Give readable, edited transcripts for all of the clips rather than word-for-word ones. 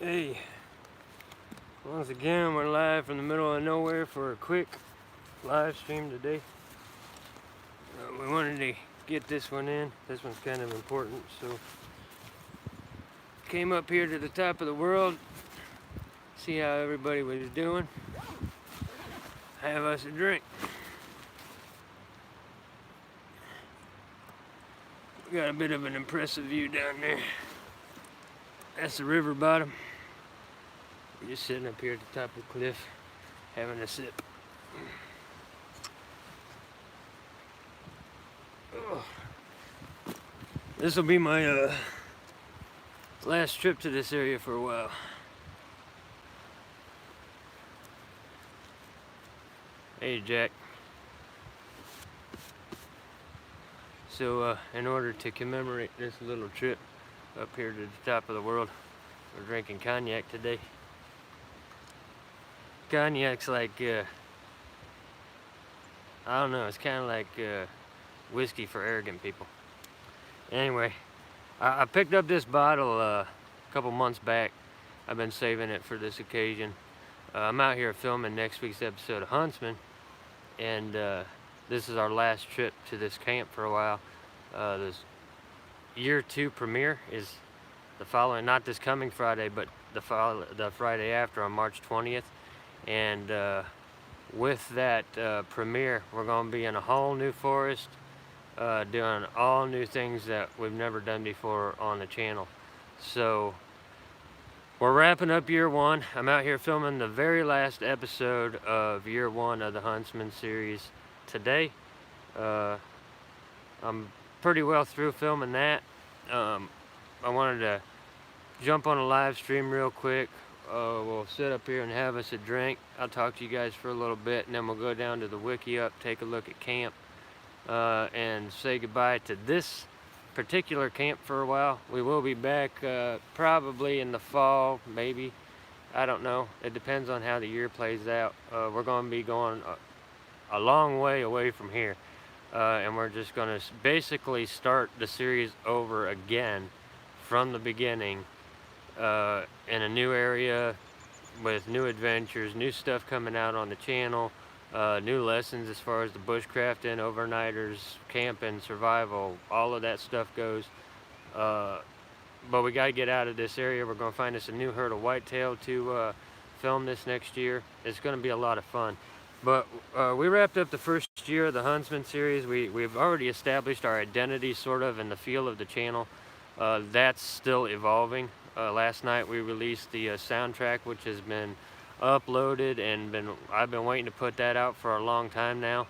Hey, once again we're live from the middle of nowhere for a quick live stream today. We wanted to get this one in. This one's kind of important, so came up here to the top of the world, see how everybody was doing, have us a drink. We got a bit of an impressive view down there. That's the river bottom. We're just sitting up here at the top of the cliff having a sip. This will be my last trip to this area for a while. Hey, Jack. So in order to commemorate this little trip up here to the top of the world, we're drinking cognac today. Cognac's like, I don't know, it's kind of like whiskey for arrogant people. Anyway, I picked up this bottle a couple months back. I've been saving it for this occasion. I'm out here filming next week's episode of Huntsman, and this is our last trip to this camp for a while. This year 2 premiere is the following, not this coming Friday, but the Friday after on March 20th. And with that premiere, we're going to be in a whole new forest, doing all new things that we've never done before on the channel. So we're wrapping up year 1. I'm out here filming the very last episode of year 1 of the Huntsman series today. I'm pretty well through filming that. I wanted to jump on a live stream real quick. We'll sit up here and have us a drink. I'll talk to you guys for a little bit, and then we'll go down to the wiki up, take a look at camp, and say goodbye to this particular camp for a while. We will be back probably in the fall, maybe. I don't know. It depends on how the year plays out. We're going to be going a long way away from here, and we're just going to basically start the series over again from the beginning. In a new area with new adventures, new stuff coming out on the channel, new lessons as far as the bushcrafting, overnighters, camping, survival, all of that stuff goes. But we got to get out of this area. We're going to find us a new herd of whitetail to film this next year. It's going to be a lot of fun. But we wrapped up the first year of the Huntsman series. We've already established our identity sort of in the feel of the channel. That's still evolving. Last night we released the soundtrack, which has been uploaded, and I've been waiting to put that out for a long time now.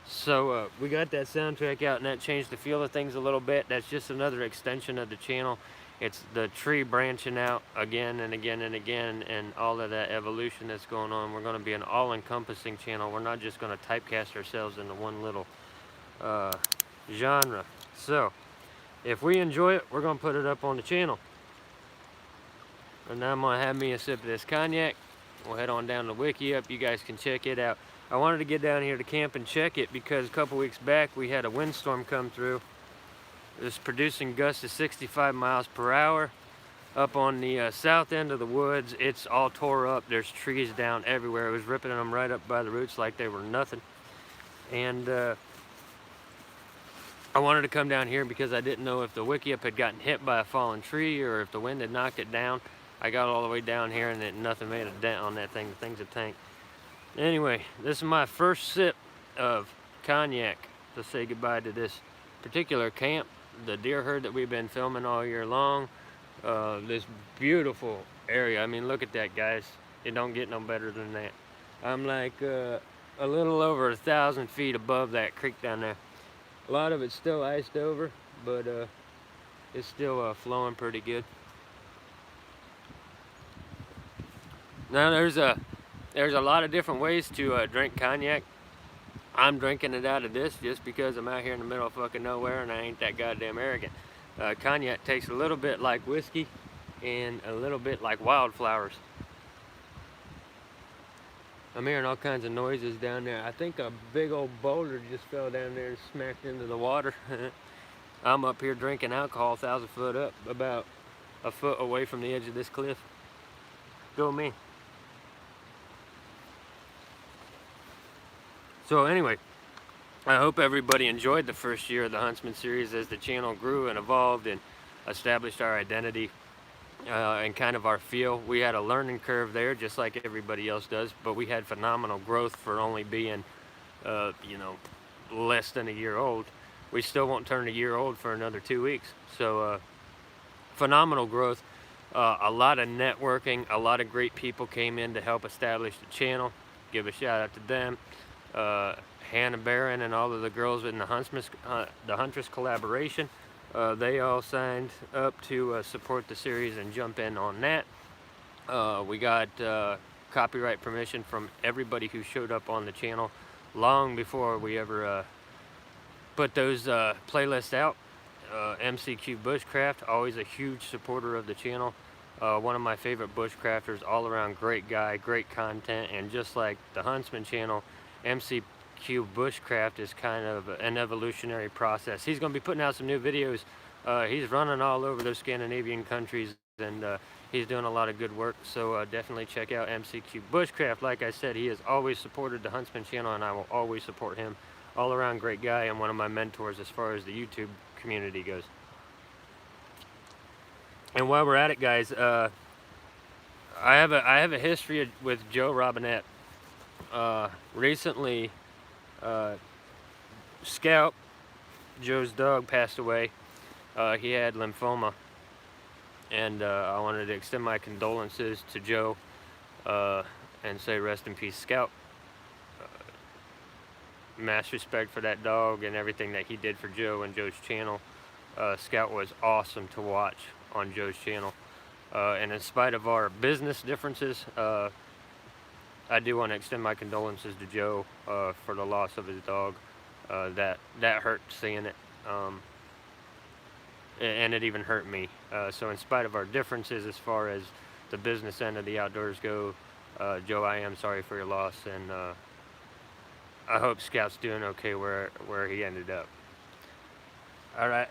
So we got that soundtrack out, and that changed the feel of things a little bit. That's just another extension of the channel. It's the tree branching out again and again and again, and all of that evolution that's going on. We're going to be an all-encompassing channel. We're not just going to typecast ourselves into one little genre. So if we enjoy it, we're going to put it up on the channel. And now I'm going to have me a sip of this cognac. We'll head on down to wiki up. You guys can check it out. I wanted to get down here to camp and check it because a couple weeks back we had a windstorm come through. It was producing gusts of 65 miles per hour. Up on the south end of the woods, it's all tore up. There's trees down everywhere. It was ripping them right up by the roots like they were nothing. And I wanted to come down here because I didn't know if the wiki up had gotten hit by a fallen tree or if the wind had knocked it down. I got all the way down here and nothing made a dent on that thing. The thing's a tank. Anyway, this is my first sip of cognac to say goodbye to this particular camp, the deer herd that we've been filming all year long. This beautiful area. I mean, look at that, guys. It don't get no better than that. I'm like a little over 1,000 feet above that creek down there. A lot of it's still iced over, but it's still flowing pretty good. Now there's a lot of different ways to drink cognac. I'm drinking it out of this just because I'm out here in the middle of fucking nowhere and I ain't that goddamn arrogant. Cognac tastes a little bit like whiskey and a little bit like wildflowers. I'm hearing all kinds of noises down there. I think a big old boulder just fell down there and smacked into the water. I'm up here drinking alcohol 1,000 foot up, about a foot away from the edge of this cliff. Go me. So anyway, I hope everybody enjoyed the first year of the Huntsman series as the channel grew and evolved and established our identity and kind of our feel. We had a learning curve there, just like everybody else does, but we had phenomenal growth for only being, you know, less than a year old. We still won't turn a year old for another 2 weeks. So phenomenal growth, a lot of networking, a lot of great people came in to help establish the channel. Give a shout out to them. Hannah Barron and all of the girls in the Huntress collaboration, they all signed up to support the series and jump in on that. We got copyright permission from everybody who showed up on the channel long before we ever put those playlists out. MCQ Bushcraft, always a huge supporter of the channel. One of my favorite bushcrafters, all around great guy, great content, and just like the Huntsman channel, MCQ Bushcraft is kind of an evolutionary process. He's going to be putting out some new videos. He's running all over those Scandinavian countries, and he's doing a lot of good work. So definitely check out MCQ Bushcraft. Like I said, he has always supported the Huntsman channel, and I will always support him. All around great guy and one of my mentors as far as the YouTube community goes. And while we're at it, guys, I have a history with Joe Robinette. Recently, Scout, Joe's dog, passed away. He had lymphoma, and I wanted to extend my condolences to Joe and say rest in peace, Scout. Mass respect for that dog and everything that he did for Joe and Joe's channel. Scout was awesome to watch on Joe's channel. And in spite of our business differences, I do want to extend my condolences to Joe for the loss of his dog. That hurt seeing it. And it even hurt me. So in spite of our differences as far as the business end of the outdoors go, Joe, I am sorry for your loss, and I hope Scout's doing okay where he ended up. All right,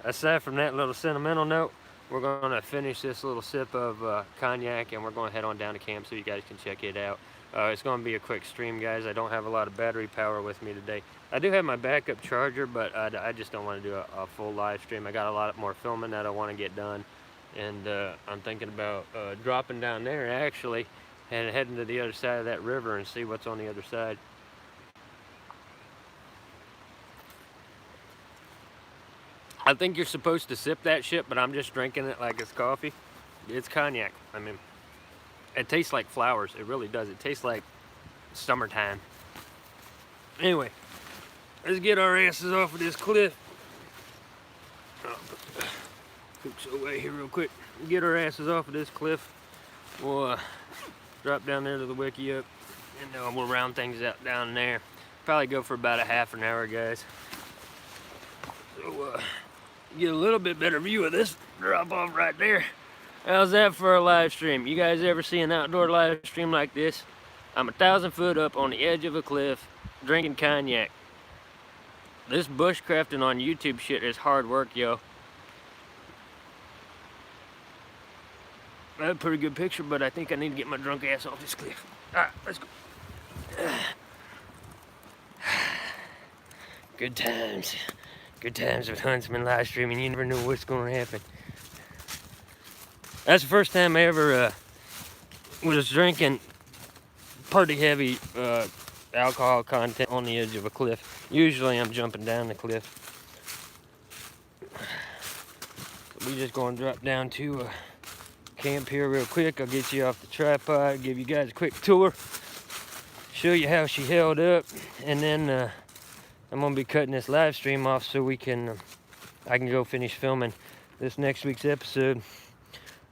aside from that little sentimental note, we're going to finish this little sip of cognac, and we're going to head on down to camp so you guys can check it out. It's going to be a quick stream, guys. I don't have a lot of battery power with me today. I do have my backup charger, but I just don't want to do a full live stream. I got a lot more filming that I want to get done, and I'm thinking about dropping down there, actually, and heading to the other side of that river and see what's on the other side. I think you're supposed to sip that shit, but I'm just drinking it like it's coffee. It's cognac. I mean, it tastes like flowers. It really does. It tastes like summertime. Anyway, let's get our asses off of this cliff. Cooks away here real quick. Get our asses off of this cliff. We'll drop down there to the wiki up, and we'll round things out down there. Probably go for about a half an hour, guys. So, get a little bit better view of this drop off right there. How's that for a live stream? You guys ever see an outdoor live stream like this? I'm 1,000 foot up on the edge of a cliff drinking cognac. This bushcrafting on YouTube shit is hard work, yo. I have a pretty good picture, but I think I need to get my drunk ass off this cliff. Alright, let's go. Good times. Good times with Huntsman live streaming. You never know what's going to happen. That's the first time I ever was drinking pretty heavy alcohol content on the edge of a cliff. Usually I'm jumping down the cliff. So we just going to drop down to camp here real quick. I'll get you off the tripod, give you guys a quick tour, show you how she held up, and then I'm gonna be cutting this live stream off so I can go finish filming this next week's episode.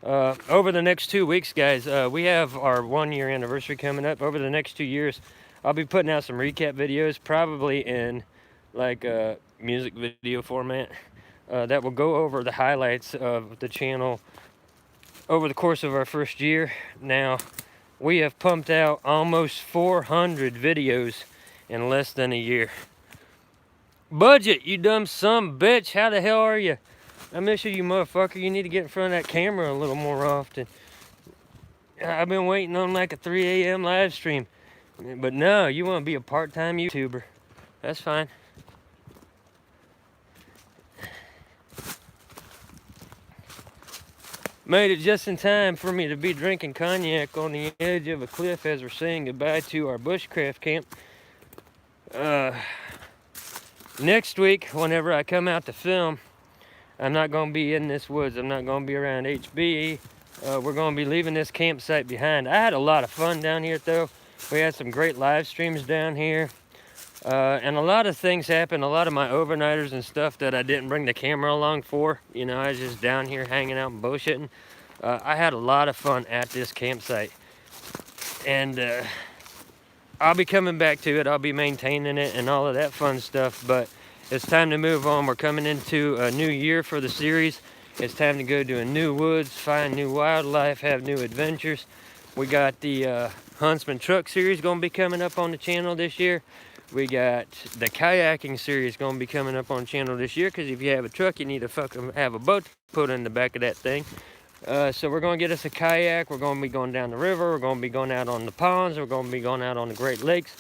Over the next 2 weeks, guys, we have our 1 year anniversary coming up. Over the next 2 years, I'll be putting out some recap videos, probably in like a music video format, that will go over the highlights of the channel over the course of our first year. Now, we have pumped out almost 400 videos in less than a year. Budget, you dumb son bitch, how the hell are you? I miss you, you motherfucker. You need to get in front of that camera a little more often. I've been waiting on like a 3 a.m. live stream. But no, you want to be a part-time YouTuber. That's fine. Made it just in time for me to be drinking cognac on the edge of a cliff as we're saying goodbye to our bushcraft camp. Next week, whenever I come out to film, I'm not going to be in this woods. I'm not going to be around HB. We're going to be leaving this campsite behind. I had a lot of fun down here, though. We had some great live streams down here. And a lot of things happened. A lot of my overnighters and stuff that I didn't bring the camera along for. You know, I was just down here hanging out and bullshitting. I had a lot of fun at this campsite. And I'll be coming back to it. I'll be maintaining it and all of that fun stuff. But it's time to move on. We're coming into a new year for the series. It's time to go to a new woods, find new wildlife, have new adventures. We got the Huntsman Truck series going to be coming up on the channel this year. We got the kayaking series going to be coming up on the channel this year, because if you have a truck, you need to fucking have a boat put in the back of that thing. So we're going to get us a kayak. We're going to be going down the river. We're going to be going out on the ponds. We're going to be going out on the Great Lakes.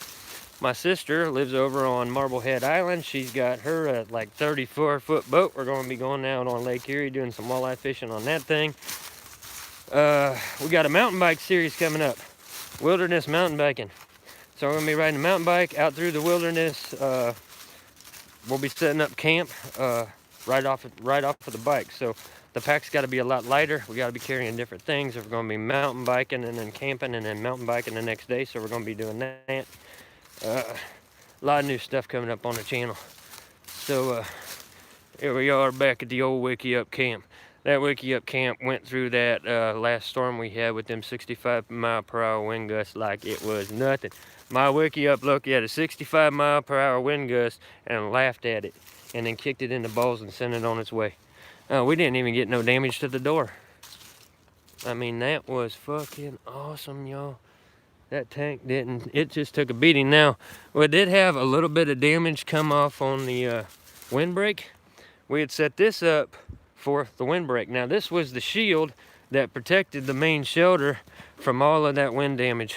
My sister lives over on Marblehead Island. She's got her like 34-foot boat. We're going to be going out on Lake Erie doing some walleye fishing on that thing. We got a mountain bike series coming up, wilderness mountain biking. So we're going to be riding a mountain bike out through the wilderness. We'll be setting up camp right off of the bike. So the pack's got to be a lot lighter. We got to be carrying different things. If we're going to be mountain biking and then camping and then mountain biking the next day. So we're going to be doing that. A lot of new stuff coming up on the channel. So here we are back at the old Wiki Up camp. That Wiki Up camp went through that last storm we had with them 65-mile-per-hour wind gusts like it was nothing. My Wiki Up looked at a 65-mile-per-hour wind gust and laughed at it, and then kicked it in the balls and sent it on its way. We didn't even get no damage to the door. I mean, that was fucking awesome, y'all. That tank didn't, it just took a beating. Now, we did have a little bit of damage come off on the windbreak. We had set this up for the windbreak. Now, this was the shield that protected the main shelter from all of that wind damage.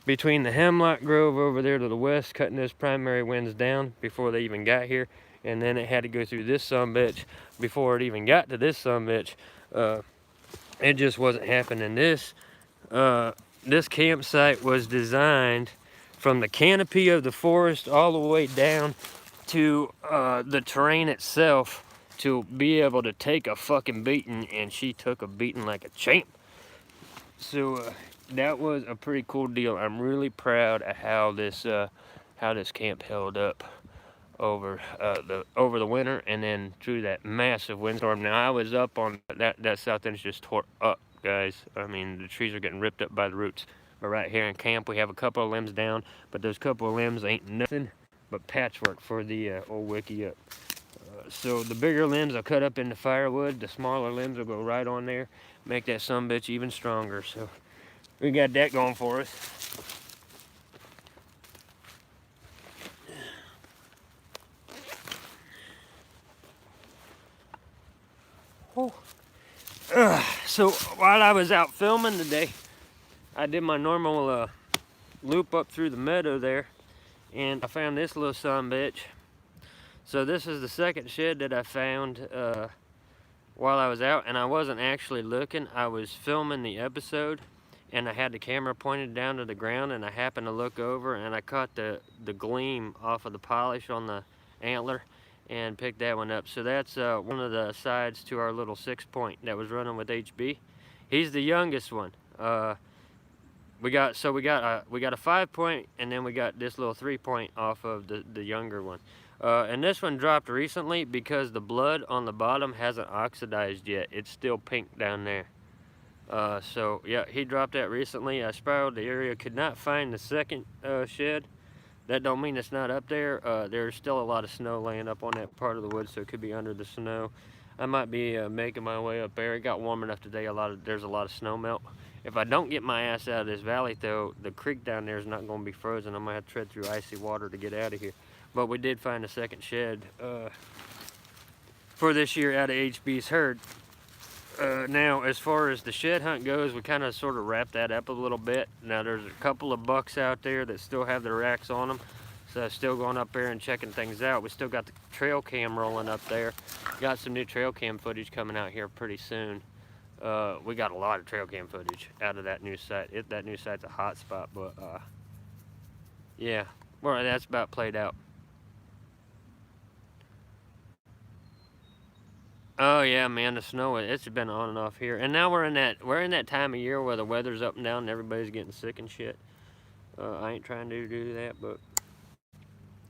Between the hemlock grove over there to the west, cutting those primary winds down before they even got here, and then it had to go through this sumbitch before it even got to this sumbitch. It just wasn't happening. This campsite was designed from the canopy of the forest all the way down to the terrain itself to be able to take a fucking beating, and she took a beating like a champ. So that was a pretty cool deal. I'm really proud of how this camp held up over the winter and then through that massive windstorm. Now, I was up on that south end is just tore up, guys. I mean, the trees are getting ripped up by the roots. But right here in camp, we have a couple of limbs down, but those couple of limbs ain't nothing but patchwork for the old Wiki Up. So the bigger limbs I'll cut up into firewood. The smaller limbs will go right on there, make that sumbitch even stronger. So we got that going for us. So while I was out filming today, I did my normal loop up through the meadow there, and I found this little sumbitch. So this is the second shed that I found while I was out, and I wasn't actually looking. I was filming the episode, and I had the camera pointed down to the ground, and I happened to look over, and I caught the gleam off of the polish on the antler and picked that one up. So that's one of the sides to our little 6-point that was running with HB. He's the youngest one. We got a 5-point, and then we got this little 3-point off of the younger one. And this one dropped recently because the blood on the bottom hasn't oxidized yet. It's still pink down there. So yeah, he dropped that recently. I spiraled the area, could not find the second shed. That don't mean it's not up there. There's still a lot of snow laying up on that part of the woods, so it could be under the snow. I might be making my way up there. It got warm enough today. There's a lot of snow melt. If I don't get my ass out of this valley, though, the creek down there is not going to be frozen. I'm going to have to tread through icy water to get out of here. But we did find a second shed. for this year out of HB's herd. Now, as far as the shed hunt goes, we kind of sort of wrap that up a little bit. Now, there's a couple of bucks out there that still have their racks on them, so I'm still going up there and checking things out. We still got the trail cam rolling up there. Got some new trail cam footage coming out here pretty soon. We got a lot of trail cam footage out of that new site. That new site's a hot spot, but yeah, well, that's about played out. Oh yeah, man, the snow, it's been on and off here. And now we're in that time of year where the weather's up and down and everybody's getting sick and shit. I ain't trying to do that, but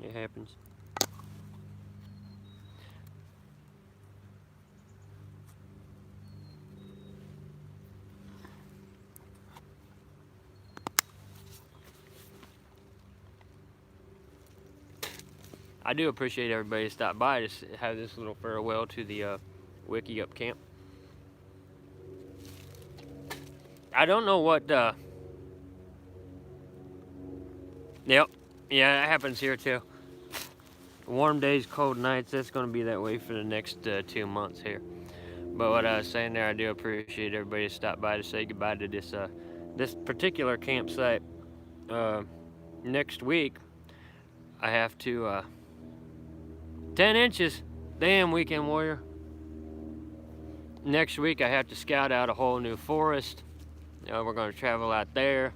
it happens. I do appreciate everybody to stop by to have this little farewell to the Wiki Up camp. I don't know what. Yep, yeah, that happens here too. Warm days, cold nights. That's going to be that way for the next 2 months here. But what I was saying there, I do appreciate everybody to stop by to say goodbye to this particular campsite. Next week, I have to 10 inches. Damn, weekend warrior. Next week, I have to scout out a whole new forest. We're going to travel out there.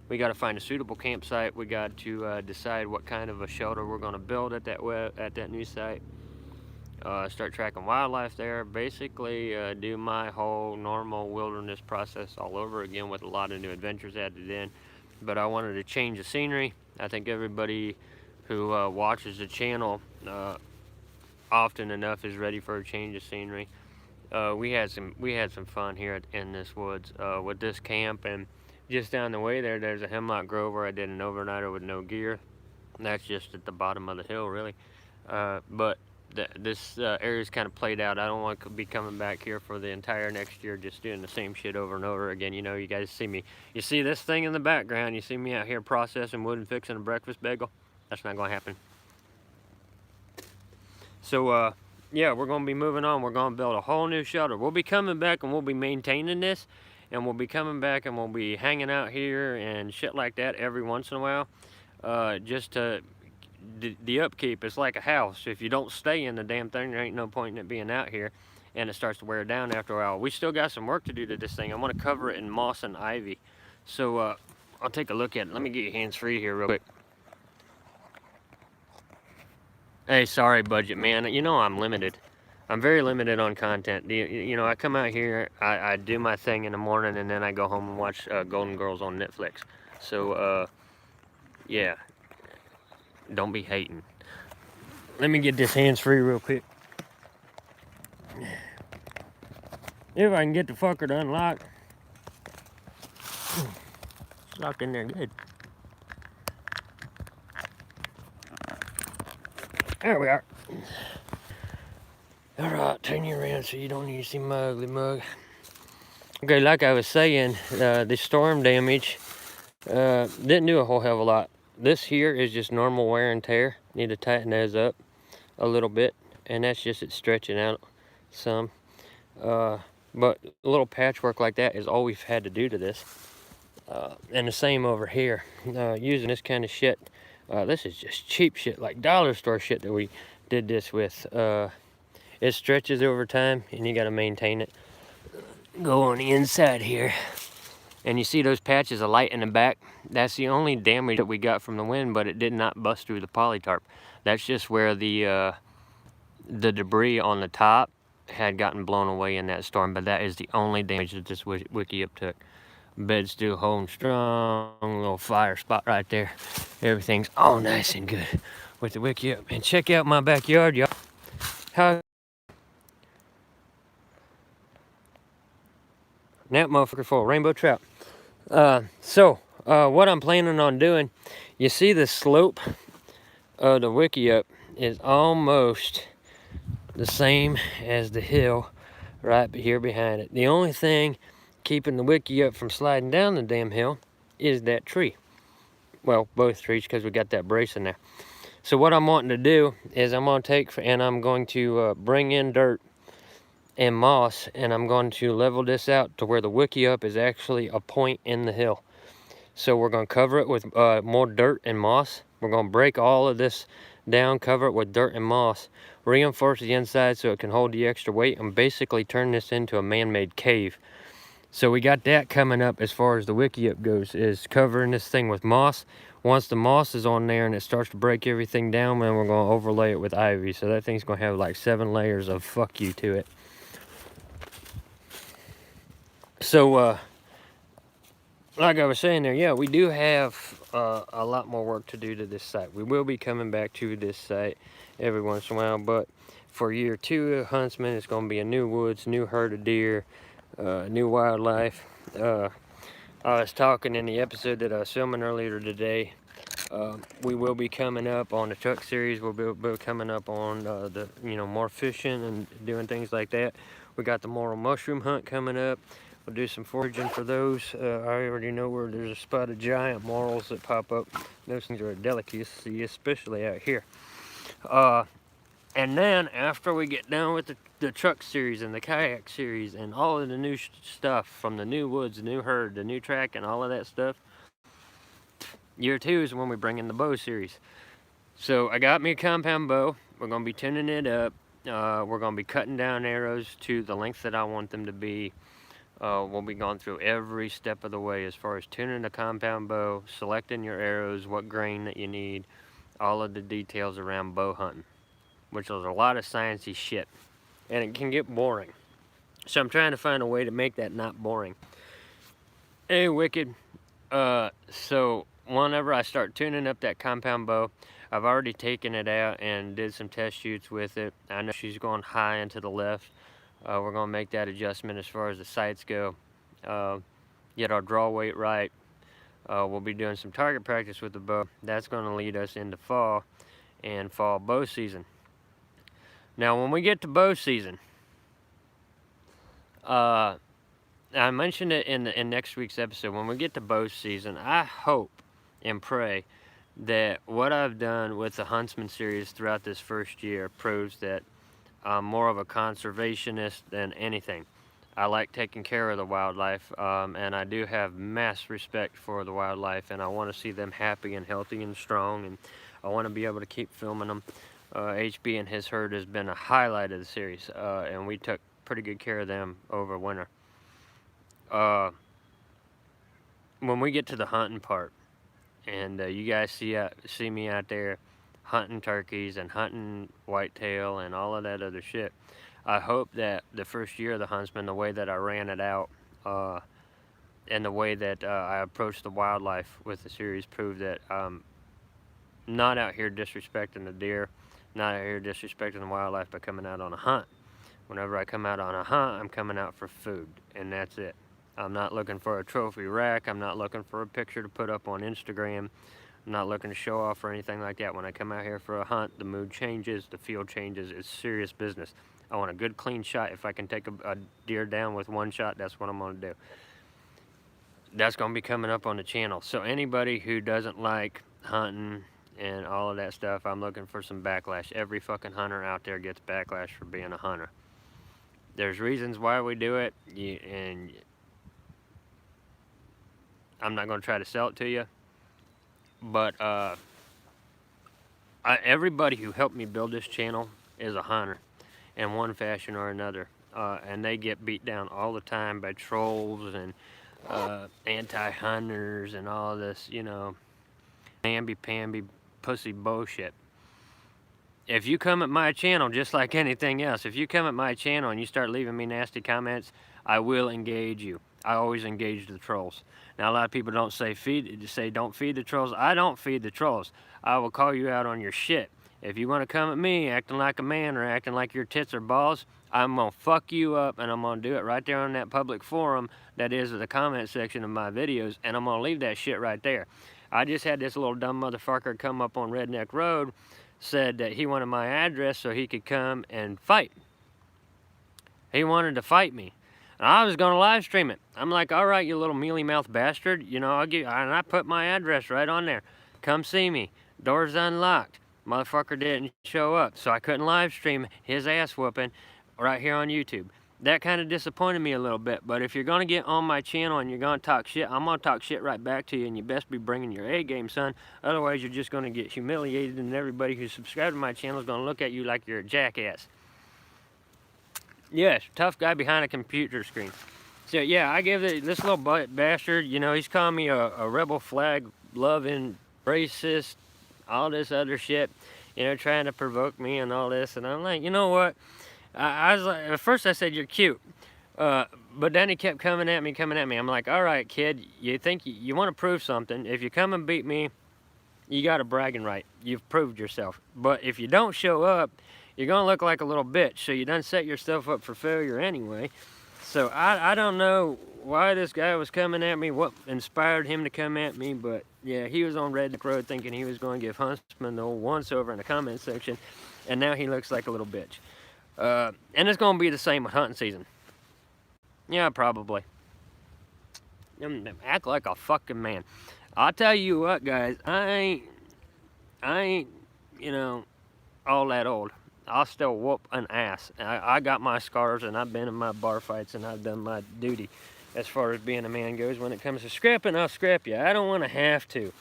We got to find a suitable campsite. We got to decide what kind of a shelter we're going to build at that new site. Start tracking wildlife there. Basically, do my whole normal wilderness process all over again with a lot of new adventures added in. But I wanted to change the scenery. I think everybody who watches the channel often enough is ready for a change of scenery. We had some fun here in this woods with this camp, and just down the way there's a hemlock grove where I did an overnighter with no gear. And that's just at the bottom of the hill, really. But this area's kind of played out. I don't want to be coming back here for the entire next year just doing the same shit over and over again. You know, you guys see me. You see this thing in the background. You see me out here processing wood and fixing a breakfast bagel. That's not going to happen. So, yeah, we're going to be moving on. We're going to build a whole new shelter. We'll be coming back and we'll be maintaining this. And we'll be coming back and we'll be hanging out here and shit like that every once in a while. Just to... The upkeep is like a house. If you don't stay in the damn thing, there ain't no point in it being out here. And it starts to wear down after a while. We still got some work to do to this thing. I want to cover it in moss and ivy. So, I'll take a look at it. Let me get your hands free here real quick. Hey, sorry, budget man. You know I'm limited. I'm very limited on content. You know, I come out here, I do my thing in the morning, and then I go home and watch Golden Girls on Netflix. So, yeah. Don't be hating. Let me get this hands free real quick. If I can get the fucker to unlock. It's locked in there good. There we are. Alright, turn you around so you don't need to see my ugly mug. Okay, like I was saying, the storm damage didn't do a whole hell of a lot. This here is just normal wear and tear. Need to tighten those up a little bit, and that's just it stretching out some. But a little patchwork like that is all we've had to do to this. And the same over here. Using this kind of shit. This is just cheap shit, like dollar store shit that we did this with. It stretches over time, and you got to maintain it. Go on the inside here. And you see those patches of light in the back? That's the only damage that we got from the wind, but it did not bust through the polytarp. That's just where the debris on the top had gotten blown away in that storm, but that is the only damage that this Wiki Up took. Bed's still holding strong, little fire spot right there. Everything's all nice and good with the Wiki Up. And check out my backyard, y'all. How that motherfucker full of rainbow trout. What I'm planning on doing, you see the slope of the Wiki Up is almost the same as the hill right here behind it. The only thing keeping the Wiki Up from sliding down the damn hill is that tree. Well, both trees, because we got that brace in there. So what I'm wanting to do is I'm going to take and I'm going to bring in dirt and moss, and I'm going to level this out to where the wiki up is actually a point in the hill. So we're going to cover it with more dirt and moss. We're going to break all of this down, cover it with dirt and moss, reinforce the inside so it can hold the extra weight, and basically turn this into a man-made cave. So we got that coming up as far as the wiki up goes, is covering this thing with moss. Once the moss is on there and it starts to break everything down, then we're going to overlay it with ivy. So that thing's going to have like 7 layers of fuck you to it. So, like I was saying there, yeah, we do have a lot more work to do to this site. We will be coming back to this site every once in a while, but for year 2 of Huntsman, it's going to be a new woods, new herd of deer, new wildlife. I was talking in the episode that I was filming earlier today. We will be coming up on the truck series. We'll be coming up on the more fishing and doing things like that. We got the Morel mushroom hunt coming up. We'll do some foraging for those. I already know where there's a spot of giant morels that pop up. Those things are a delicacy, especially out here. And then after we get done with the truck series and the kayak series and all of the new stuff from the new woods, the new herd, the new track, and all of that stuff, year 2 is when we bring in the bow series. So I got me a compound bow. We're going to be tuning it up. We're going to be cutting down arrows to the length that I want them to be. We'll be going through every step of the way as far as tuning the compound bow, selecting your arrows, what grain that you need, all of the details around bow hunting, which is a lot of sciencey shit, and it can get boring. So I'm trying to find a way to make that not boring. Hey, Wicked. So whenever I start tuning up that compound bow, I've already taken it out and did some test shoots with it. I know she's going high and to the left. We're going to make that adjustment as far as the sights go. Get our draw weight right. We'll be doing some target practice with the bow. That's going to lead us into fall and fall bow season. Now, when we get to bow season, I mentioned it in next week's episode. When we get to bow season, I hope and pray that what I've done with the Huntsman series throughout this first year proves that I'm more of a conservationist than anything. I like taking care of the wildlife, and I do have mass respect for the wildlife, and I want to see them happy and healthy and strong, and I want to be able to keep filming them. HB and his herd has been a highlight of the series, and we took pretty good care of them over winter. When we get to the hunting part, and you guys see me out there hunting turkeys and hunting whitetail and all of that other shit, I hope that the first year of the Huntsman, the way that I ran it out, and the way that I approached the wildlife with the series proved that I'm not out here disrespecting the deer, not out here disrespecting the wildlife by coming out on a hunt. Whenever I come out on a hunt, I'm coming out for food, and that's it. I'm not looking for a trophy rack. I'm not looking for a picture to put up on Instagram. I'm not looking to show off or anything like that. When I come out here for a hunt, the mood changes, the field changes. It's serious business. I want a good clean shot. If I can take a deer down with one shot, that's what I'm going to do. That's going to be coming up on the channel. So anybody who doesn't like hunting and all of that stuff, I'm looking for some backlash. Every fucking hunter out there gets backlash for being a hunter. There's reasons why we do it, and I'm not going to try to sell it to you. But everybody who helped me build this channel is a hunter in one fashion or another. And they get beat down all the time by trolls and anti-hunters and all this, namby-pamby pussy bullshit. If you come at my channel, just like anything else, if you come at my channel and you start leaving me nasty comments, I will engage you. I always engage the trolls. Now, a lot of people don't say don't feed the trolls. I don't feed the trolls. I will call you out on your shit. If you want to come at me acting like a man or acting like your tits are balls, I'm going to fuck you up, and I'm going to do it right there on that public forum that is the comment section of my videos, and I'm going to leave that shit right there. I just had this little dumb motherfucker come up on Redneck Road, said that he wanted my address so he could come and fight. He wanted to fight me. And I was going to live stream it. I'm like, all right, you little mealy-mouthed bastard. I'll give you, and I put my address right on there. Come see me. Door's unlocked. Motherfucker didn't show up, so I couldn't live stream his ass whooping right here on YouTube. That kind of disappointed me a little bit, but if you're going to get on my channel and you're going to talk shit, I'm going to talk shit right back to you, and you best be bringing your A game, son. Otherwise, you're just going to get humiliated, and everybody who's subscribed to my channel is going to look at you like you're a jackass. Yes, tough guy behind a computer screen. So, yeah, I give this little bastard, you know, he's calling me a rebel flag loving racist, all this other shit, you know, trying to provoke me and all this, and I'm like, you know what? I was like, at first I said, you're cute. But then he kept coming at me. I'm like, all right, kid, you think you want to prove something. If you come and beat me, you got a bragging right. You've proved yourself. But if you don't show up, you're going to look like a little bitch. So you done set yourself up for failure anyway. So I don't know why this guy was coming at me, what inspired him to come at me. But yeah, he was on Red Deck Road thinking he was going to give Huntsman the old once-over in the comment section. And now he looks like a little bitch. And it's going to be the same with hunting season. Yeah, probably. Act like a fucking man. I'll tell you what, guys. I ain't, you know, all that old. I'll still whoop an ass. I got my scars, and I've been in my bar fights, and I've done my duty as far as being a man goes. When it comes to scrapping, I'll scrap you. I don't want to have to.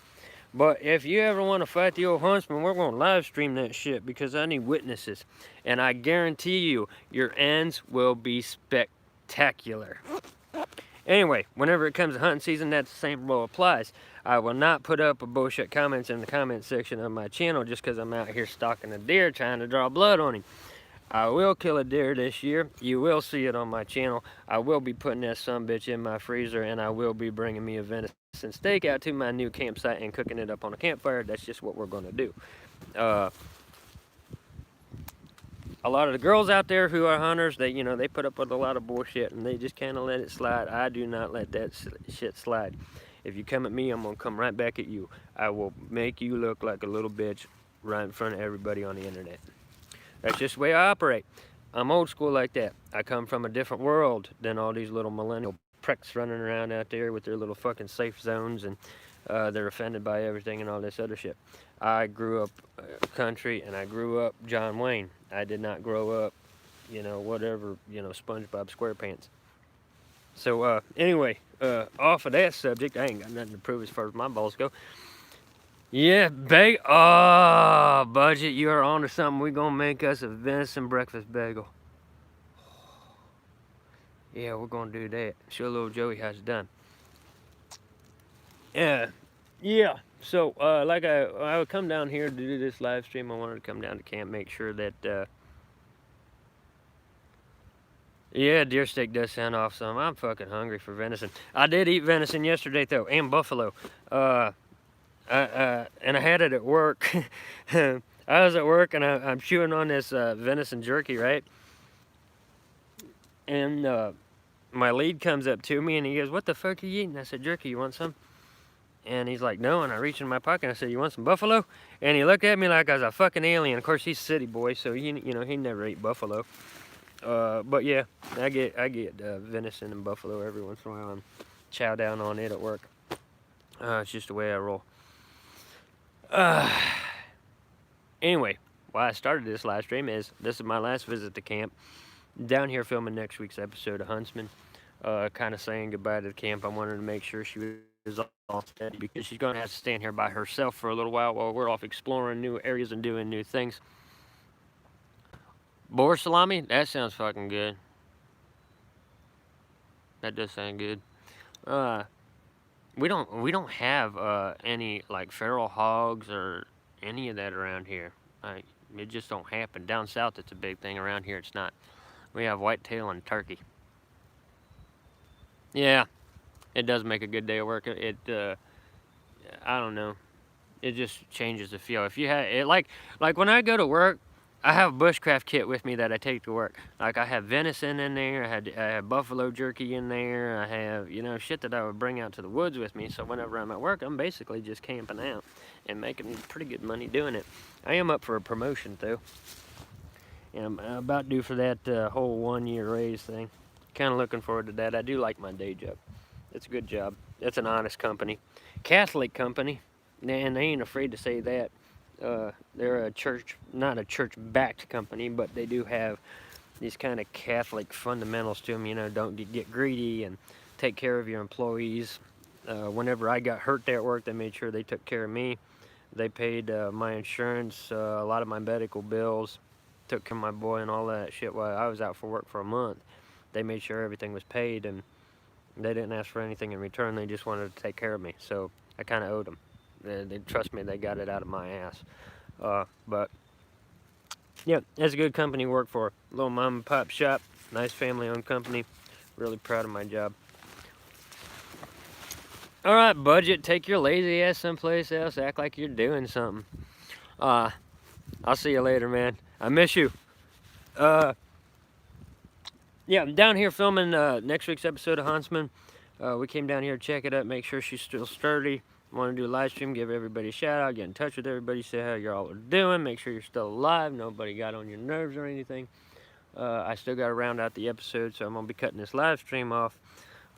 But if you ever want to fight the old Huntsman, we're going to live stream that shit because I need witnesses. And I guarantee you, your ends will be spectacular. Anyway, whenever it comes to hunting season, that same rule applies. I will not put up a bullshit comments in the comment section of my channel just because I'm out here stalking a deer trying to draw blood on him. I will kill a deer this year. You will see it on my channel. I will be putting that sumbitch in my freezer, and I will be bringing me a venison steak out to my new campsite and cooking it up on a campfire. That's just what we're going to do. A lot of the girls out there who are hunters, they put up with a lot of bullshit and they just kind of let it slide. I do not let that shit slide. If you come at me, I'm going to come right back at you. I will make you look like a little bitch right in front of everybody on the internet. That's just the way I operate. I'm old school like that. I come from a different world than all these little millennial pricks running around out there with their little fucking safe zones, and they're offended by everything and all this other shit. I grew up country, and I grew up John Wayne. I did not grow up, whatever, SpongeBob SquarePants. So anyway, off of that subject, I ain't got nothing to prove as far as my balls go. Yeah, budget, you are on to something. We're going to make us a venison breakfast bagel. Yeah, we're going to do that. Show little Joey how it's done. Yeah. So, like I would come down here to do this live stream. I wanted to come down to camp, make sure that, yeah, deer steak does sound awesome. I'm fucking hungry for venison. I did eat venison yesterday, though, and buffalo. And I had it at work. I was at work, and I'm chewing on this venison jerky, right? And my lead comes up to me, and he goes, "What the fuck are you eating?" I said, "Jerky, you want some?" And he's like, "No," and I reached in my pocket, and I said, "You want some buffalo?" And he looked at me like I was a fucking alien. Of course, he's a city boy, so he never ate buffalo. But yeah, I get venison and buffalo every once in a while and chow down on it at work. It's just the way I roll. Anyway, why I started this live stream is this is my last visit to camp. Down here filming next week's episode of Huntsman. Kind of saying goodbye to the camp. I wanted to make sure she was all steady because she's going to have to stand here by herself for a little while we're off exploring new areas and doing new things. Boar salami? That sounds fucking good. That does sound good. We don't have any like feral hogs or any of that around here. It just don't happen. Down south it's a big thing. Around here it's not. We have whitetail and turkey. Yeah, it does make a good day of work. I don't know. It just changes the feel. If you have it, like when I go to work, I have a bushcraft kit with me that I take to work. Like I have venison in there, I have buffalo jerky in there, I have, shit that I would bring out to the woods with me. So whenever I'm at work, I'm basically just camping out and making pretty good money doing it. I am up for a promotion though. And I'm about due for that whole 1-year raise thing. Kind of looking forward to that. I do like my day job. It's a good job. It's an honest company. Catholic company, and they ain't afraid to say that. They're a church, not a church-backed company, but they do have these kind of Catholic fundamentals to them. You know, don't get greedy and take care of your employees. Whenever I got hurt there at work, they made sure they took care of me. They paid my insurance, a lot of my medical bills, took care of my boy and all that shit while I was out for work for a month. They made sure everything was paid, and they didn't ask for anything in return. They just wanted to take care of me, so I kind of owed them. They trust me, they got it out of my ass. But yeah, that's a good company to work for. Little mom and pop shop, nice family-owned company. Really proud of my job. All right, budget, take your lazy ass someplace else. Act like you're doing something. I'll see you later, man. I miss you. Yeah, I'm down here filming next week's episode of Huntsman. We came down here to check it up, make sure she's still sturdy. Want to do a live stream, give everybody a shout out, get in touch with everybody, say how you all are doing, make sure you're still alive, nobody got on your nerves or anything. I still got to round out the episode, so I'm going to be cutting this live stream off,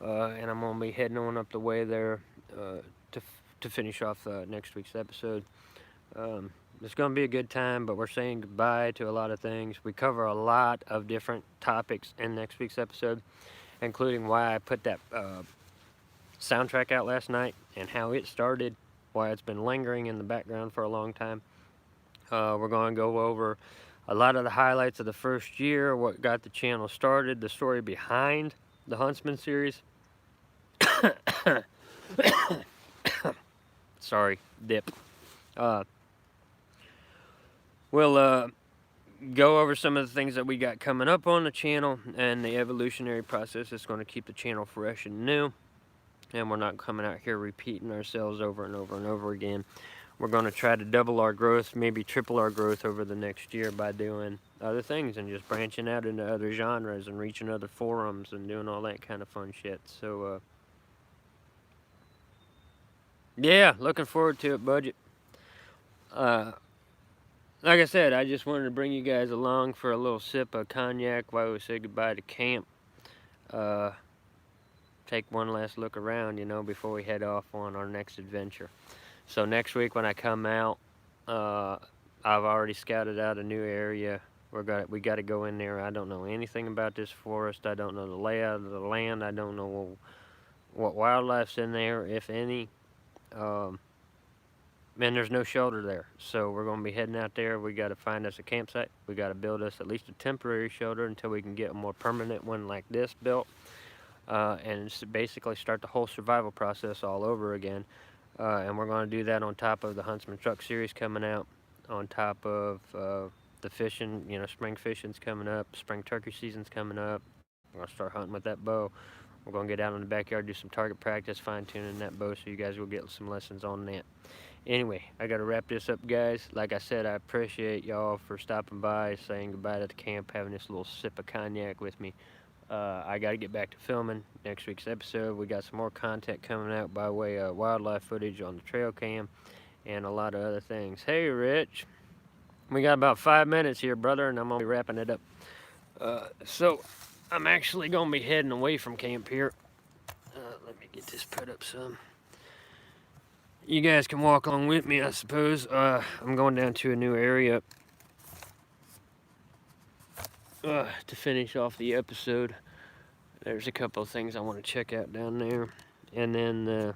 and I'm going to be heading on up the way there to finish off next week's episode. It's going to be a good time, but we're saying goodbye to a lot of things. We cover a lot of different topics in next week's episode, including why I put that soundtrack out last night and how it started, why it's been lingering in the background for a long time. We're going to go over a lot of the highlights of the first year, what got the channel started, the story behind the Huntsman series. Sorry, dip. We'll go over some of the things that we got coming up on the channel and the evolutionary process that's going to keep the channel fresh and new. And we're not coming out here repeating ourselves over and over and over again. We're going to try to double our growth, maybe triple our growth over the next year by doing other things and just branching out into other genres and reaching other forums and doing all that kind of fun shit. So, yeah, looking forward to it, budget. Like I said, I just wanted to bring you guys along for a little sip of cognac while we say goodbye to camp. Take one last look around, you know, before we head off on our next adventure. So next week when I come out, I've already scouted out a new area. We got to go in there. I don't know anything about this forest. I don't know the layout of the land. I don't know what wildlife's in there, if any. And there's no shelter there. So we're going to be heading out there. We got to find us a campsite. We got to build us at least a temporary shelter until we can get a more permanent one like this built. And basically start the whole survival process all over again. And we're going to do that on top of the Huntsman Truck series coming out, on top of the fishing, you know, spring fishing's coming up, spring turkey season's coming up. We're going to start hunting with that bow. We're going to get out in the backyard, do some target practice, fine-tuning that bow, so you guys will get some lessons on that. Anyway, I got to wrap this up, guys. Like I said, I appreciate y'all for stopping by, saying goodbye to the camp, having this little sip of cognac with me. I got to get back to filming next week's episode. We got some more content coming out by way of wildlife footage on the trail cam and a lot of other things. Hey, Rich. We got about 5 minutes here, brother, and I'm going to be wrapping it up. So I'm actually going to be heading away from camp here. Let me get this put up some. You guys can walk along with me, I suppose. I'm going down to a new area to finish off the episode. There's a couple of things I want to check out down there, and then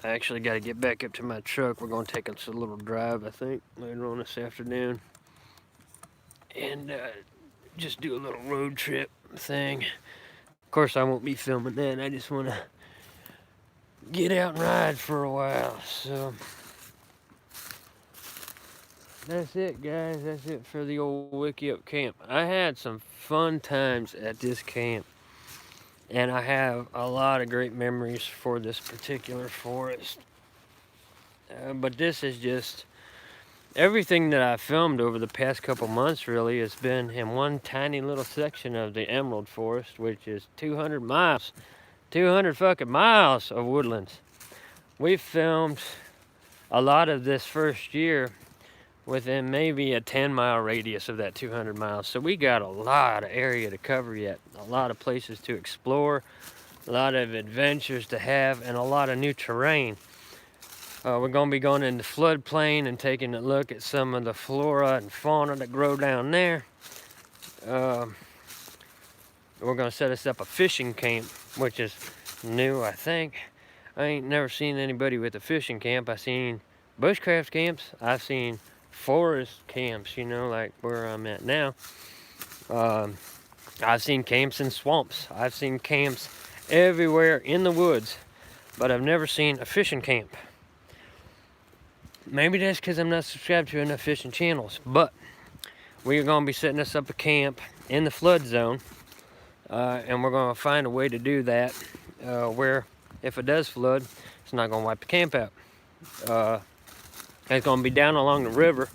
I actually got to get back up to my truck. We're going to take us a little drive, I think, later on this afternoon, and just do a little road trip thing. Of course, I won't be filming that. I just want to get out and ride for a while. So that's it, guys. That's it for the old Wiki Up camp. I had some fun times at this camp, and I have a lot of great memories for this particular forest. But this is just everything that I filmed over the past couple months. Really, has been in one tiny little section of the Emerald Forest, which is 200 miles, 200 fucking miles of woodlands. We filmed a lot of this first year within maybe a 10-mile radius of that 200 miles. So we got a lot of area to cover yet, a lot of places to explore, a lot of adventures to have, and a lot of new terrain. We're going to be going in the floodplain and taking a look at some of the flora and fauna that grow down there. We're going to set us up a fishing camp, which is new, I think. I ain't never seen anybody with a fishing camp. I've seen bushcraft camps. I've seen forest camps, you know, like where I'm at now. I've seen camps in swamps. I've seen camps everywhere in the woods, but I've never seen a fishing camp. Maybe that's because I'm not subscribed to enough fishing channels, but we're going to be setting us up a camp in the flood zone, and we're going to find a way to do that where if it does flood, it's not going to wipe the camp out. It's going to be down along the river.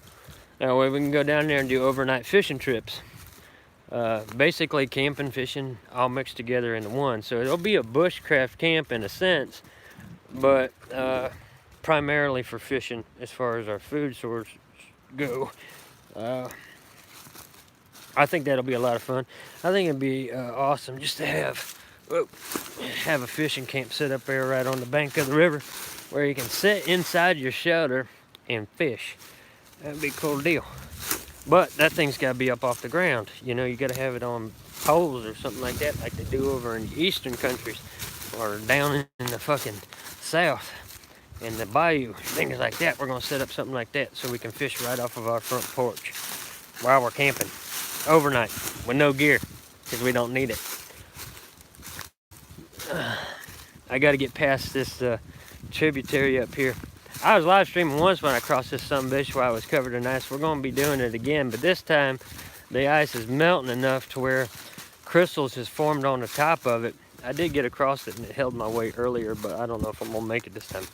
That way we can go down there and do overnight fishing trips. Basically camping, fishing, all mixed together into one. So it'll be a bushcraft camp in a sense, but primarily for fishing as far as our food sources go. I think that'll be a lot of fun. I think it'd be awesome just to have a fishing camp set up there right on the bank of the river where you can sit inside your shelter and fish. That'd be a cool deal. But that thing's got to be up off the ground. You know, you got to have it on poles or something like that, like they do over in the eastern countries or down in the fucking south in the bayou, things like that. We're going to set up something like that so we can fish right off of our front porch while we're camping overnight with no gear because we don't need it. I got to get past this tributary up here. I was live streaming once when I crossed this sumbitch while I was covered in ice. We're going to be doing it again, but this time the ice is melting enough to where crystals has formed on the top of it. I did get across it and it held my weight earlier, but I don't know if I'm going to make it this time.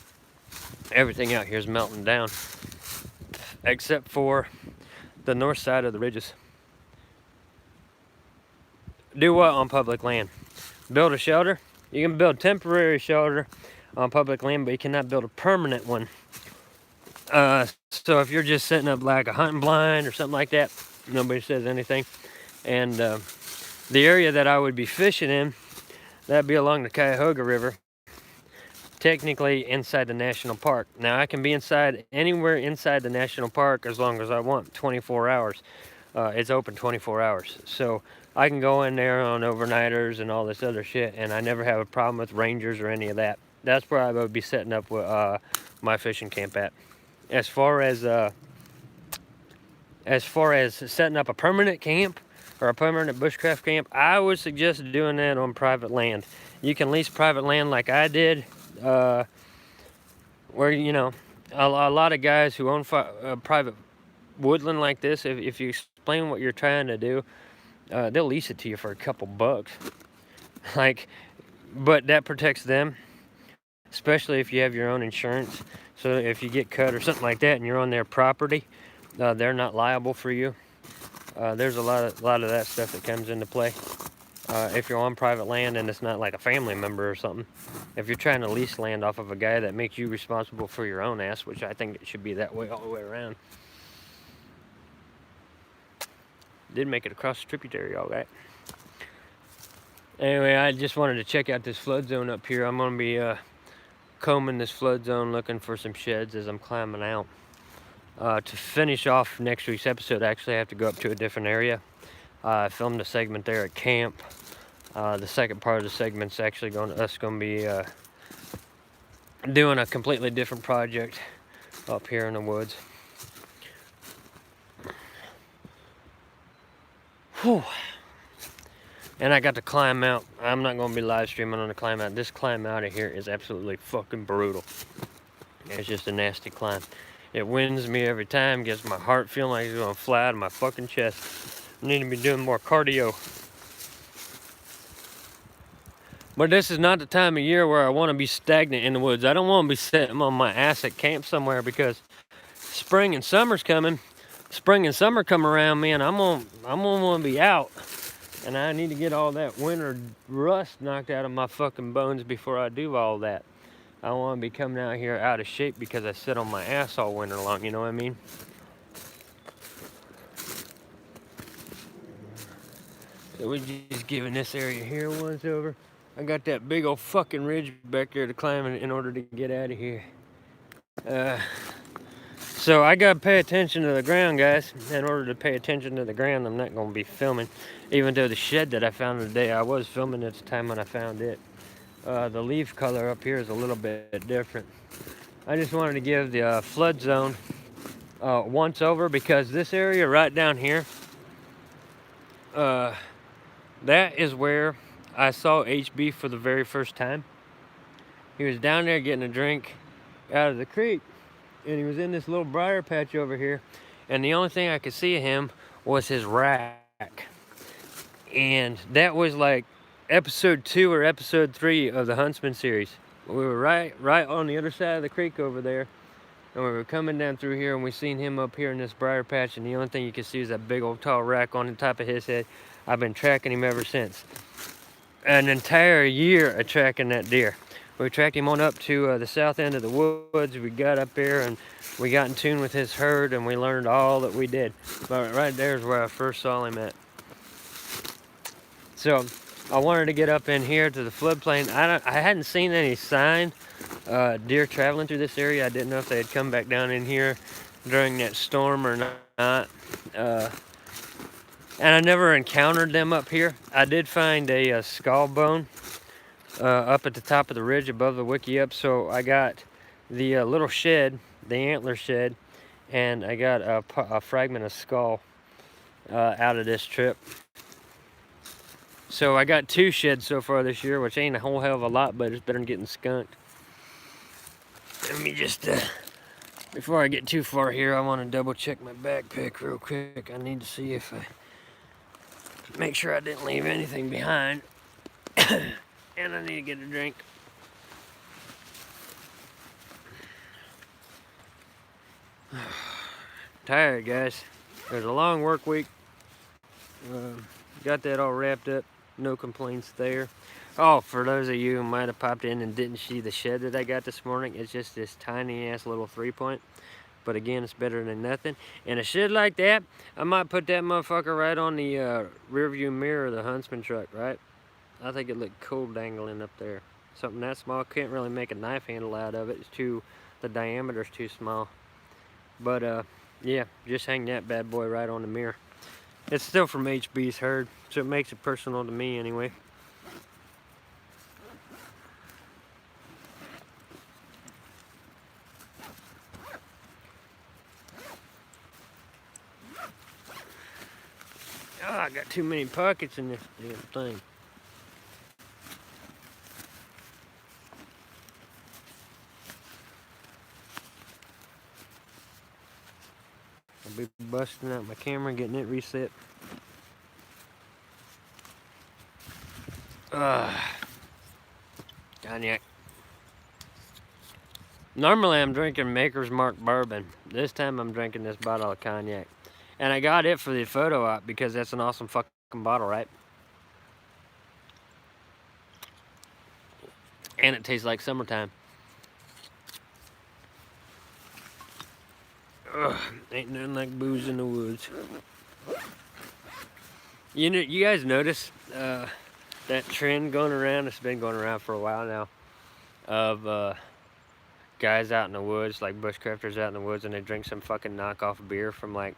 Everything out here is melting down except for the north side of the ridges. Do what on public land? Build a shelter? You can build temporary shelter on public land, but you cannot build a permanent one. So if you're just setting up like a hunting blind or something like that, nobody says anything. And the area that I would be fishing in, that'd be along the Cuyahoga River, technically inside the national park. Now I can be inside anywhere inside the national park as long as I want, 24 hours. It's open 24 hours. So I can go in there on overnighters and all this other shit, and I never have a problem with rangers or any of that. That's where I would be setting up with, my fishing camp at. As far as setting up a permanent camp or a permanent bushcraft camp, I would suggest doing that on private land. You can lease private land like I did, where, you know, a lot of guys who own private woodland like this, if you explain what you're trying to do, they'll lease it to you for a couple bucks. But that protects them, especially if you have your own insurance. So if you get cut or something like that and you're on their property, they're not liable for you. There's a lot of that stuff that comes into play. If you're on private land and it's not like a family member or something. If you're trying to lease land off of a guy, that makes you responsible for your own ass, which I think it should be that way all the way around. Did make it across the tributary all right. Anyway, I just wanted to check out this flood zone up here. I'm going to be combing this flood zone looking for some sheds as I'm climbing out. To finish off next week's episode, actually I have to go up to a different area. I filmed a segment there at camp. The second part of the segment's actually going to be doing a completely different project up here in the woods. Whew. And I got to climb out. I'm not going to be live streaming on the climb out. This climb out of here is absolutely fucking brutal. It's just a nasty climb. It wins me every time, gets my heart feeling like it's going to fly out of my fucking chest. I need to be doing more cardio. But this is not the time of year where I want to be stagnant in the woods. I don't want to be sitting on my ass at camp somewhere because spring and summer's coming. Spring and summer come around, man, I'm gonna want to be out. And I need to get all that winter rust knocked out of my fucking bones before I do all that. I don't want to be coming out here out of shape because I sit on my ass all winter long, you know what I mean? So we're just giving this area here once over. I got that big old fucking ridge back there to climb in order to get out of here. So I gotta pay attention to the ground, guys. In order to pay attention to the ground, I'm not gonna be filming. Even though the shed that I found today, I was filming at the time when I found it. The leaf color up here is a little bit different. I just wanted to give the flood zone once over, because this area right down here, that is where I saw HB for the very first time. He was down there getting a drink out of the creek, and he was in this little briar patch over here, and the only thing I could see of him was his rack. And that was like episode 2 or episode 3 of the Huntsman series. We were right on the other side of the creek over there, and we were coming down through here, and we seen him up here in this briar patch, and the only thing you could see is that big old tall rack on the top of his head. I've been tracking him ever since. An entire year of tracking that deer. We tracked him on up to the south end of the woods. We got up there and we got in tune with his herd, and we learned all that we did. But right there is where I first saw him at. So I wanted to get up in here to the floodplain. I hadn't seen any sign deer traveling through this area. I didn't know if they had come back down in here during that storm or not. And I never encountered them up here. I did find a skull bone up at the top of the ridge above the wiki up. So I got the little shed, the antler shed, and I got a fragment of skull out of this trip. So I got 2 sheds so far this year, which ain't a whole hell of a lot, but it's better than getting skunked. Let me just, before I get too far here, I want to double check my backpack real quick. I need to see if I make sure I didn't leave anything behind. And I need to get a drink. Tired, guys. It was a long work week. Got that all wrapped up. No complaints there. Oh, for those of you who might have popped in and didn't see the shed that I got this morning, it's just this tiny ass little 3-point. But again, it's better than nothing. And a shed like that, I might put that motherfucker right on the rear view mirror of the Huntsman truck, right? I think it looked cool dangling up there. Something that small, can't really make a knife handle out of it. The diameter's too small. But yeah, just hang that bad boy right on the mirror. It's still from HB's herd, so it makes it personal to me anyway. Oh, I got too many pockets in this damn thing. I'll be busting out my camera, getting it reset. Cognac. Normally I'm drinking Maker's Mark bourbon. This time I'm drinking this bottle of cognac. And I got it for the photo op because that's an awesome fucking bottle, right? And it tastes like summertime. Ugh, ain't nothing like booze in the woods. You know, you guys notice that trend going around? It's been going around for a while now, of guys out in the woods, like bushcrafters out in the woods, and they drink some fucking knockoff beer from like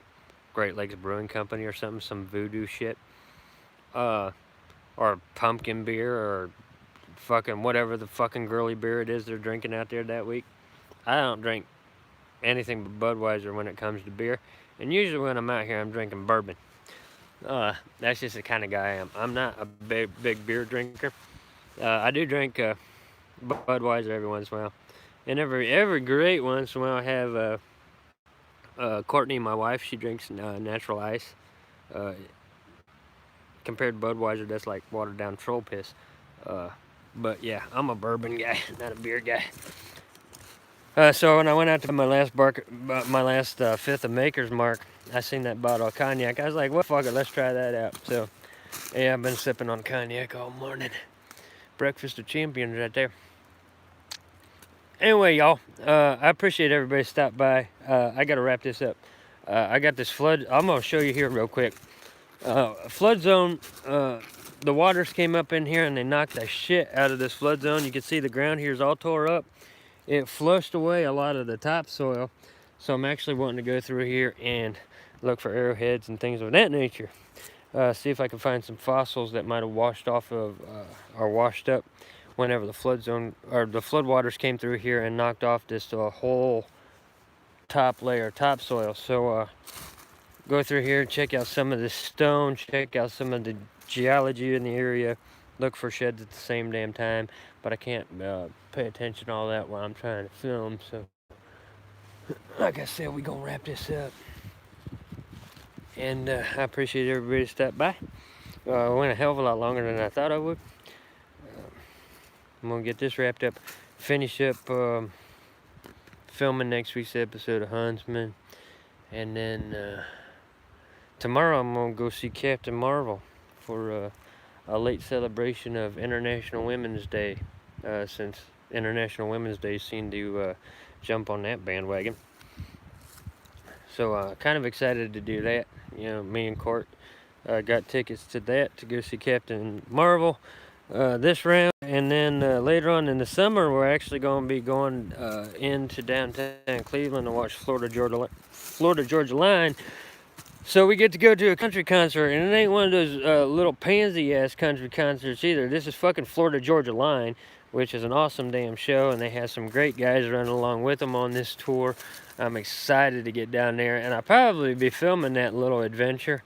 Great Lakes Brewing Company or something, some voodoo shit, or pumpkin beer, or fucking whatever the fucking girly beer it is they're drinking out there that week. I don't drink anything but Budweiser when it comes to beer, and usually when I'm out here I'm drinking bourbon. That's just the kind of guy I am. I'm not a big beer drinker. I do drink Budweiser every once in a while, and every great once in a while I have Courtney, my wife. She drinks natural ice. Compared to Budweiser, that's like watered down troll piss. But yeah, I'm a bourbon guy, not a beer guy. So when I went out to my last fifth of Maker's Mark, I seen that bottle of cognac. I was like, well, fuck it, let's try that out. So yeah, I've been sipping on cognac all morning. Breakfast of champions right there. Anyway, y'all, I appreciate everybody stopped by. I gotta wrap this up. I got this flood. I'm gonna show you here real quick. Flood zone. The waters came up in here and they knocked the shit out of this flood zone. You can see the ground here is all tore up. it flushed away a lot of the topsoil. So I'm actually wanting to go through here and look for arrowheads and things of that nature. See if I can find some fossils that might have washed off of or washed up whenever the flood zone or the floodwaters came through here and knocked off this whole top layer of topsoil. So go through here, check out some of this stone, check out some of the geology in the area, look for sheds at the same damn time, but I can't pay attention to all that while I'm trying to film. So like I said, we're gonna wrap this up, and I appreciate everybody stop by. I went a hell of a lot longer than I thought I would. I'm gonna get this wrapped up, finish up filming next week's episode of Huntsman, and then tomorrow I'm gonna go see Captain Marvel for a late celebration of International Women's Day, since International Women's Day seemed to jump on that bandwagon. So kind of excited to do that. You know, me and Court got tickets to that to go see Captain Marvel this round, and then later on in the summer we're actually going to be going into downtown Cleveland to watch Florida Georgia Line. So we get to go to a country concert, and it ain't one of those little pansy ass country concerts either. This is fucking Florida Georgia Line, which is an awesome damn show, and they have some great guys running along with them on this tour. I'm excited to get down there, and I'll probably be filming that little adventure,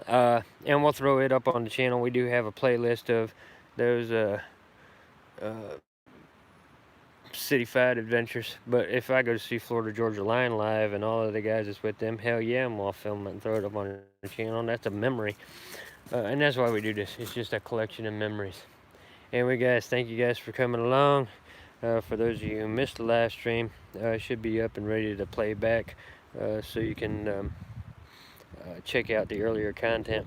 and we'll throw it up on the channel. We do have a playlist of those city-fied adventures, but if I go to see Florida Georgia Line live and all of the guys that's with them, hell yeah, I'm gonna film it and throw it up on the channel. And that's a memory, and that's why we do this. It's just a collection of memories. Anyway, guys, thank you guys for coming along. For those of you who missed the live stream, it should be up and ready to play back, so you can check out the earlier content.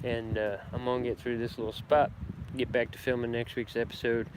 And I'm gonna get through this little spot, get back to filming next week's episode.